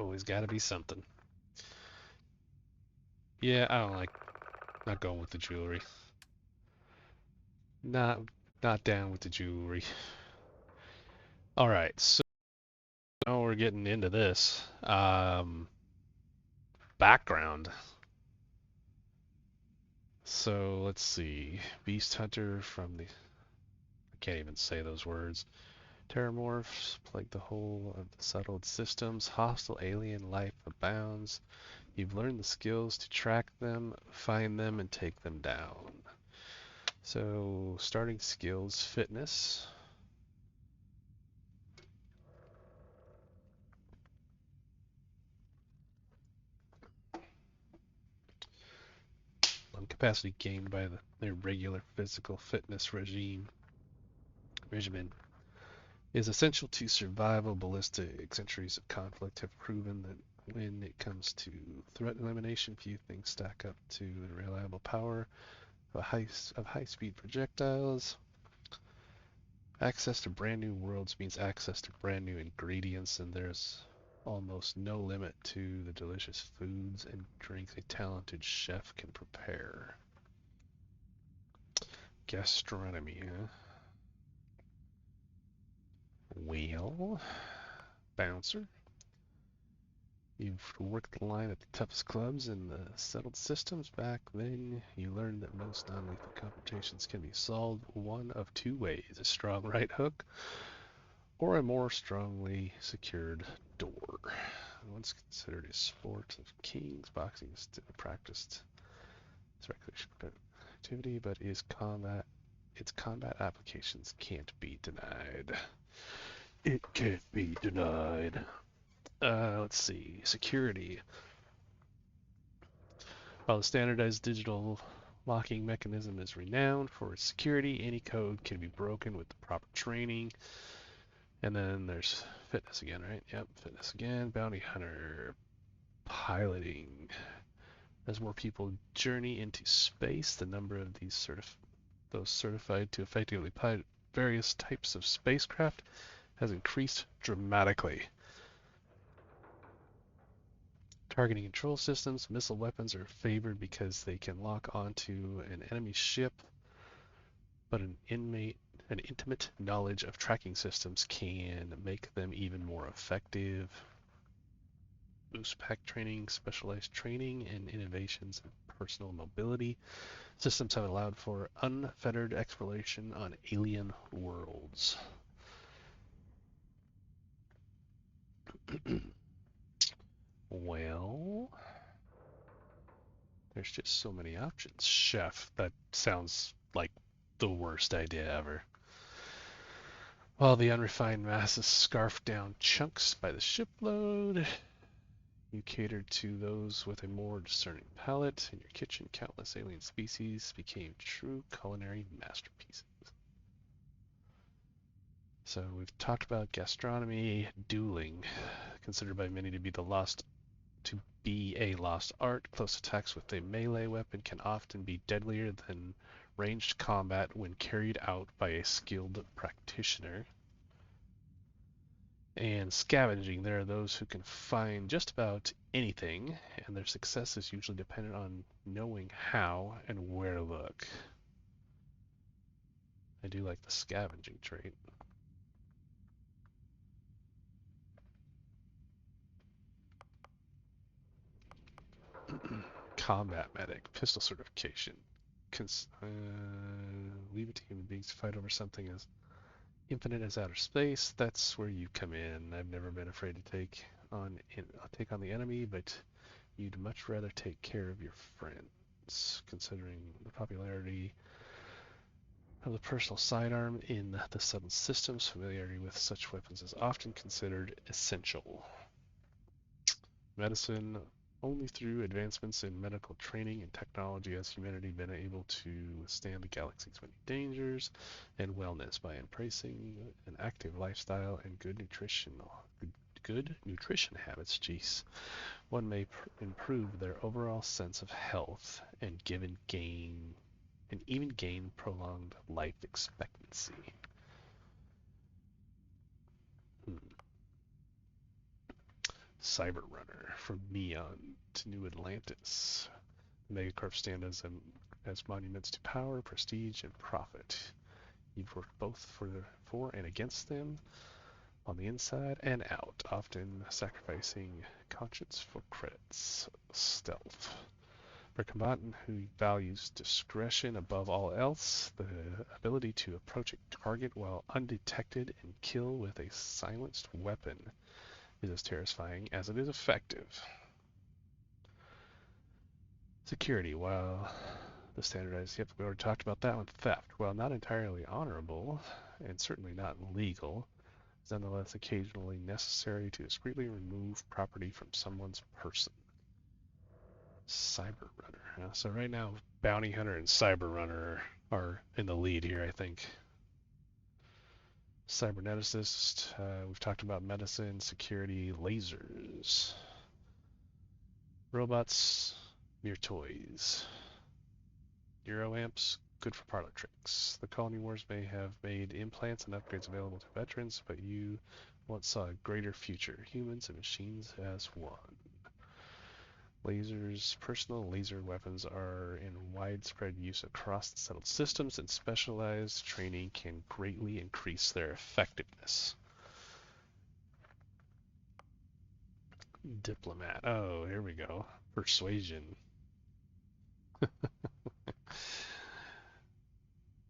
Always gotta be something. Yeah, I don't like not going with the jewelry. Not not down with the jewelry. All right, so now we're getting into this. Background. So let's see. Beast Hunter from the I can't even say those words. Terramorphs plague the whole of the settled systems. Hostile alien life abounds. You've learned the skills to track them, find them, and take them down. So, starting skills, fitness. Capacity gained by their regular physical fitness regimen is essential to survival. Ballistic centuries of conflict have proven that when it comes to threat elimination, few things stack up to the reliable power of high-speed projectiles. Access to brand new worlds means access to brand new ingredients, and there's almost no limit to the delicious foods and drinks a talented chef can prepare. Gastronomy, huh? Well, bouncer. You've worked the line at the toughest clubs in the settled systems. Back then, you learned that most non-lethal confrontations can be solved one of two ways: a strong right hook or a more strongly secured door. Once considered a sport of kings, boxing is still practiced as recreation activity, but its combat applications can't be denied. It can't be denied. Let's see. Security. While the standardized digital locking mechanism is renowned for its security, any code can be broken with the proper training. And then there's fitness again, right? Yep, fitness again. Bounty hunter. Piloting. As more people journey into space, the number of those certified to effectively pilot various types of spacecraft has increased dramatically. Targeting control systems, missile weapons are favored because they can lock onto an enemy ship, but an intimate knowledge of tracking systems can make them even more effective. Boost pack training, specialized training, and innovations in personal mobility. Systems have allowed for unfettered exploration on alien worlds. Well, there's just so many options. Chef, that sounds like the worst idea ever. While the unrefined masses scarf down chunks by the shipload, you catered to those with a more discerning palate. In your kitchen, countless alien species became true culinary masterpieces. So we've talked about gastronomy, dueling, considered by many to be a lost art. Close attacks with a melee weapon can often be deadlier than ranged combat when carried out by a skilled practitioner. And scavenging, there are those who can find just about anything, and their success is usually dependent on knowing how and where to look. I do like the scavenging trait. Combat medic, pistol certification. Leave it to human beings to fight over something as infinite as outer space. That's where you come in. I've never been afraid to take on the enemy, but you'd much rather take care of your friends. Considering the popularity of the personal sidearm in the settled systems, familiarity with such weapons is often considered essential. Medicine. Only through advancements in medical training and technology has humanity been able to withstand the galaxy's many dangers and wellness. By embracing an active lifestyle and good nutrition habits, one may improve their overall sense of health and even gain prolonged life expectancy. Hmm. Cyber Runner, from Neon to New Atlantis. Megacorps stand as monuments to power, prestige, and profit. You've worked both for and against them, on the inside and out, often sacrificing conscience for credits. Stealth. For a combatant who values discretion above all else, the ability to approach a target while undetected and kill with a silenced weapon is as terrifying as it is effective. Security. While the standardized, yep, we already talked about that one. Theft. While not entirely honorable, and certainly not legal, is nonetheless occasionally necessary to discreetly remove property from someone's person. Cyber Runner. So right now, Bounty Hunter and Cyber Runner are in the lead here, I think. Cyberneticist. We've talked about medicine, security, lasers. Robots, mere toys. Neuroamps, good for parlor tricks. The colony wars may have made implants and upgrades available to veterans, but you once saw a greater future, humans and machines as one. Lasers, personal laser weapons are in widespread use across the settled systems, and specialized training can greatly increase their effectiveness. Diplomat. Oh, here we go. Persuasion.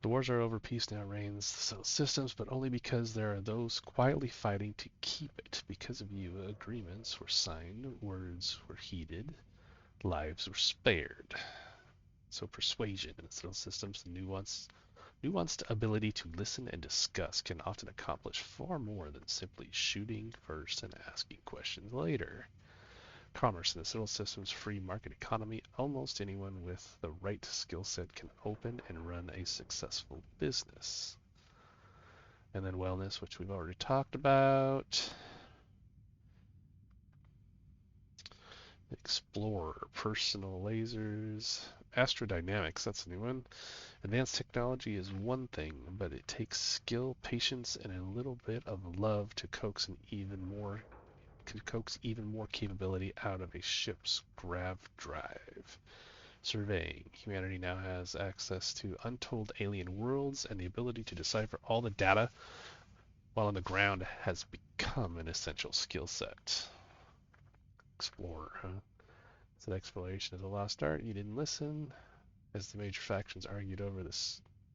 The wars are over, peace now reigns the settled systems, but only because there are those quietly fighting to keep it. Because of you, agreements were signed, words were heeded, lives were spared. So persuasion in the settled systems, the nuanced ability to listen and discuss can often accomplish far more than simply shooting first and asking questions later. Commerce in the settled systems free market economy, almost anyone with the right skill set can open and run a successful business. And then wellness, which we've already talked about. Explorer, personal lasers, astrodynamics, that's a new one. Advanced technology is one thing, but it takes skill, patience, and a little bit of love to coax even more capability out of a ship's grav drive. Surveying. Humanity now has access to untold alien worlds, and the ability to decipher all the data while on the ground has become an essential skill set. Explorer, huh? Said exploration is a lost art. You didn't listen. As the major factions argued over the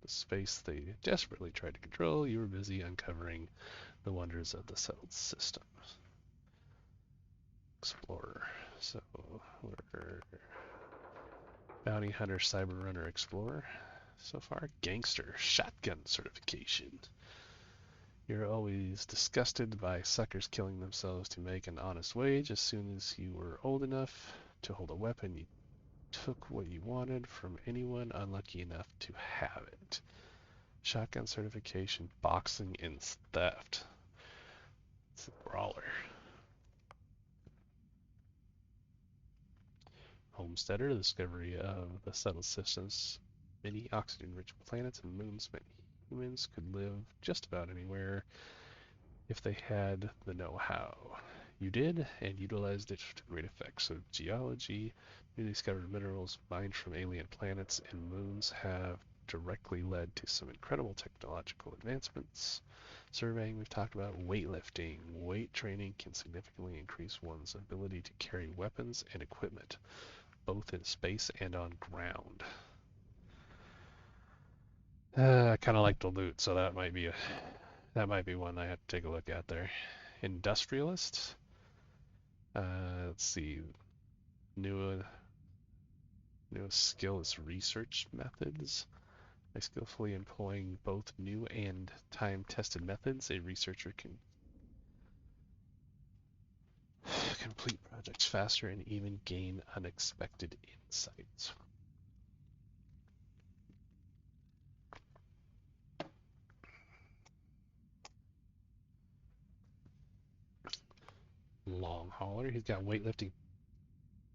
space they desperately tried to control, you were busy uncovering the wonders of the settled system. Explorer. So we're Bounty Hunter, Cyber Runner, Explorer. So far, Gangster, Shotgun certification. You're always disgusted by suckers killing themselves to make an honest wage. As soon as you were old enough to hold a weapon, you took what you wanted from anyone unlucky enough to have it. Shotgun certification, boxing, and theft. It's a brawler. Homesteader, the discovery of the settled systems, many oxygen-rich planets and moons meant humans could live just about anywhere if they had the know-how. You did, and utilized it to great effect. So geology, newly discovered minerals mined from alien planets and moons have directly led to some incredible technological advancements. Surveying, we've talked about weightlifting. Weight training can significantly increase one's ability to carry weapons and equipment, both in space and on ground. I kind of like the loot, so that might be one I have to take a look at there. Industrialist. Let's see. Newest skill is research methods. By skillfully employing both new and time-tested methods, a researcher can complete projects faster and even gain unexpected insights. Long hauler. He's got weightlifting,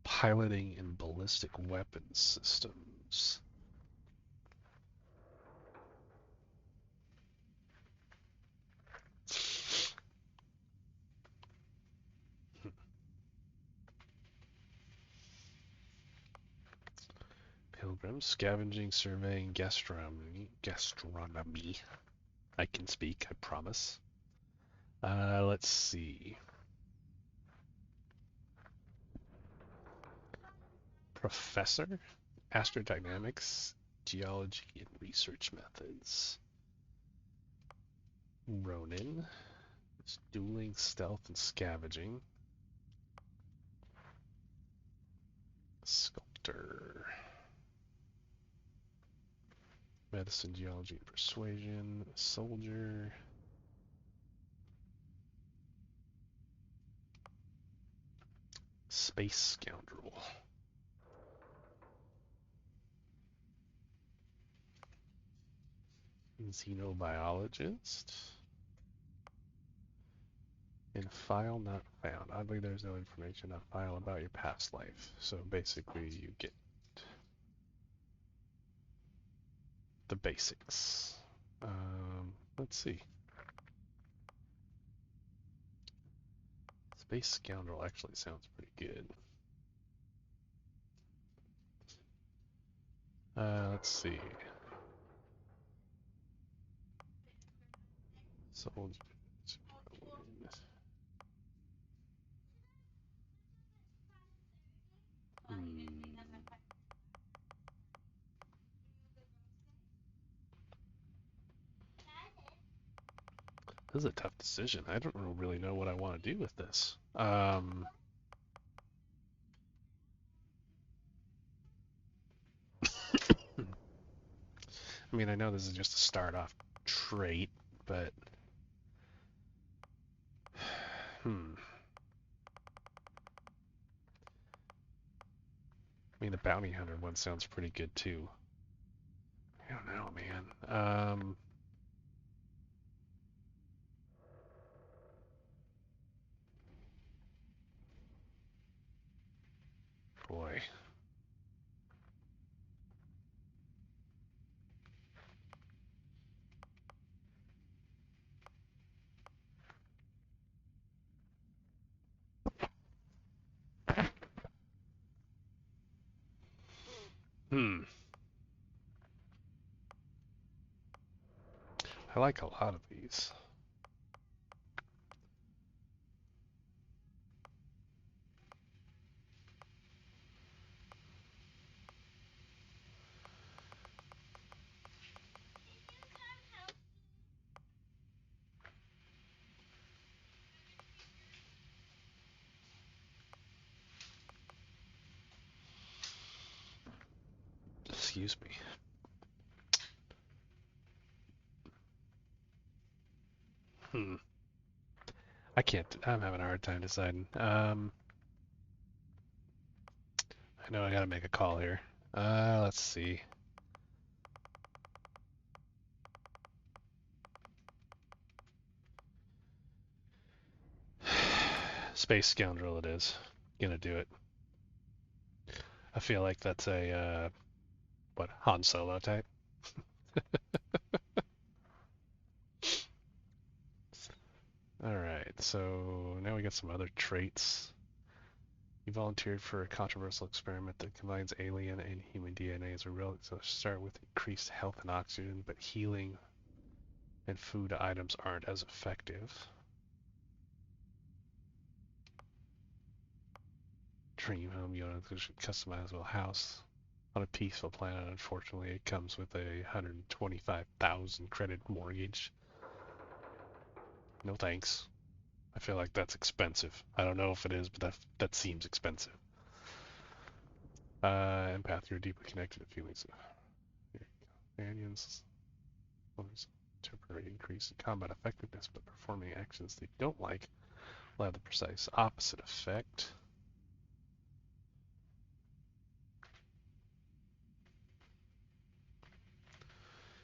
piloting, and ballistic weapons systems. programs: scavenging, surveying, gastronomy. Gastronomy. I can speak, I promise. Let's see. Professor, astrodynamics, geology, and research methods. Ronin, it's dueling, stealth, and scavenging. Sculptor, medicine, geology, and persuasion. Soldier, space scoundrel. Xenobiologist. In file not found. Oddly, there's no information on file about your past life. So basically, you get the basics. Let's see. Space Scoundrel actually sounds pretty good. Let's see. Soldier. This is a tough decision. I don't really know what I want to do with this. I mean, I know this is just a start off trait, but I mean, the bounty hunter one sounds pretty good too. I don't know, man. Boy. I like a lot of these. Excuse me. I can't. I'm having a hard time deciding. I know I gotta make a call here. Let's see. Space Scoundrel it is. Gonna do it. I feel like that's a, what, Han Solo type? Alright, so now we got some other traits. You volunteered for a controversial experiment that combines alien and human DNA as a result. So start with increased health and oxygen, but healing and food items aren't as effective. Dream home, you know, customizable house on a peaceful planet. Unfortunately, it comes with a 125,000 credit mortgage. No thanks. I feel like that's expensive. I don't know if it is, but that seems expensive. Empath, you're deeply connected to feelings of your companions. Well, there's a temporary increase in combat effectiveness, but performing actions that you don't like will have the precise opposite effect.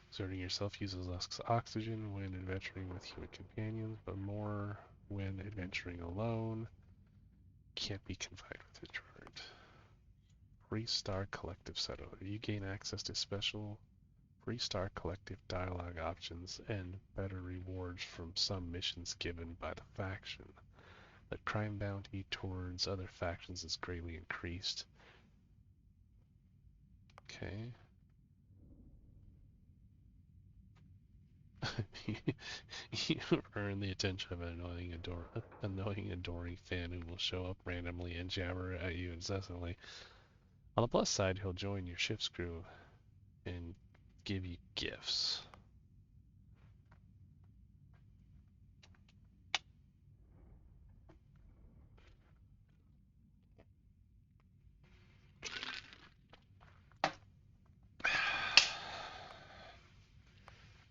Exerting yourself uses less oxygen when adventuring with human companions, but more when adventuring alone. Can't be confined with introvert. 3-star collective settler. You gain access to special 3-star collective dialogue options and better rewards from some missions given by the faction. The crime bounty towards other factions is greatly increased. Okay. You earn the attention of an annoying, adoring fan who will show up randomly and jabber at you incessantly. On the plus side, he'll join your ship's crew and give you gifts.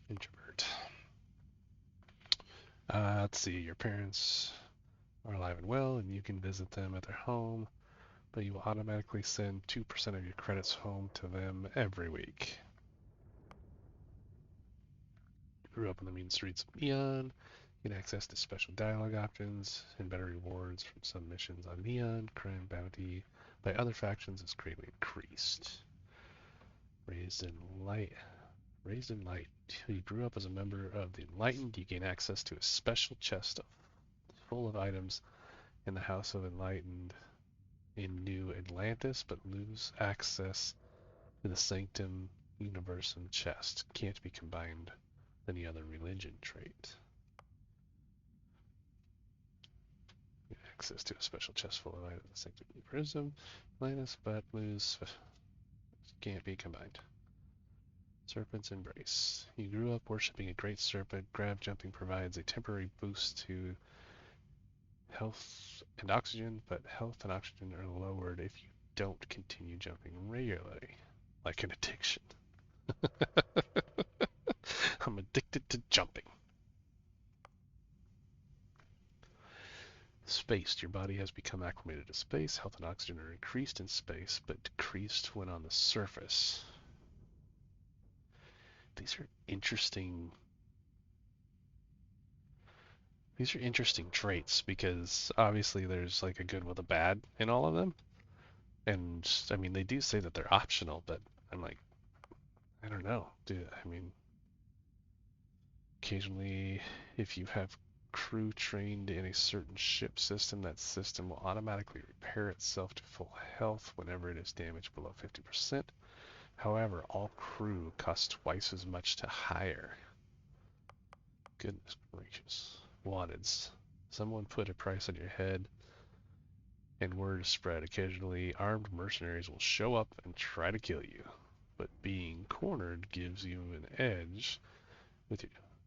Introvert. Let's see. Your parents are alive and well, and you can visit them at their home, but you will automatically send 2% of your credits home to them every week. Grew up on the mean streets of Neon. Get access to special dialogue options and better rewards from some missions on Neon. Crime bounty by other factions is greatly increased. Raised in light. Raised in light. You grew up as a member of the Enlightened. You gain access to a special chest full of items in the House of Enlightened in New Atlantis, but lose access to the Sanctum Universum chest. Can't be combined with any other religion trait. Access to a special chest full of items in the Sanctum Universum Atlantis, but lose can't be combined. Serpent's Embrace. You grew up worshipping a great serpent. Grab jumping provides a temporary boost to health and oxygen, but health and oxygen are lowered if you don't continue jumping regularly, like an addiction. I'm addicted to jumping. Spaced. Your body has become acclimated to space. Health and oxygen are increased in space, but decreased when on the surface. These are interesting. These are interesting traits because obviously there's like a good with a bad in all of them. And I mean, they do say that they're optional, but I'm like, I don't know. I mean, occasionally, if you have crew trained in a certain ship system, that system will automatically repair itself to full health whenever it is damaged below 50%. However, all crew cost twice as much to hire. Goodness gracious. Wanteds. Someone put a price on your head, and word is spread. Occasionally, armed mercenaries will show up and try to kill you, but being cornered gives you an edge.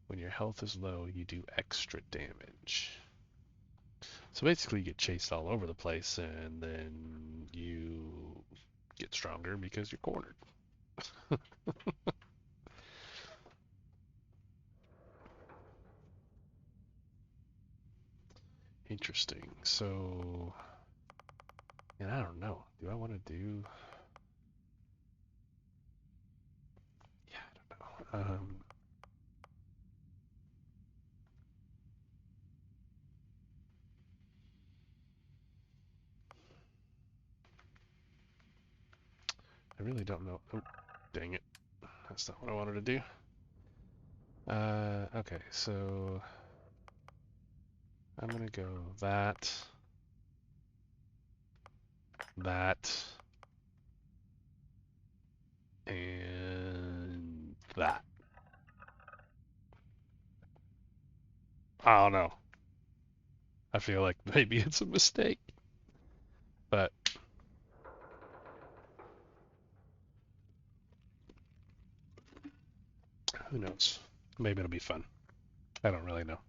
When your health is low, you do extra damage. So basically, you get chased all over the place, and then you get stronger because you're cornered. Interesting. So, and I don't know. Do I want to do? Yeah, I don't know. I really don't know. Oh, dang it. That's not what I wanted to do. Okay, so I'm gonna go that, that, and that. I don't know. I feel like maybe it's a mistake, but who knows? Maybe it'll be fun. I don't really know.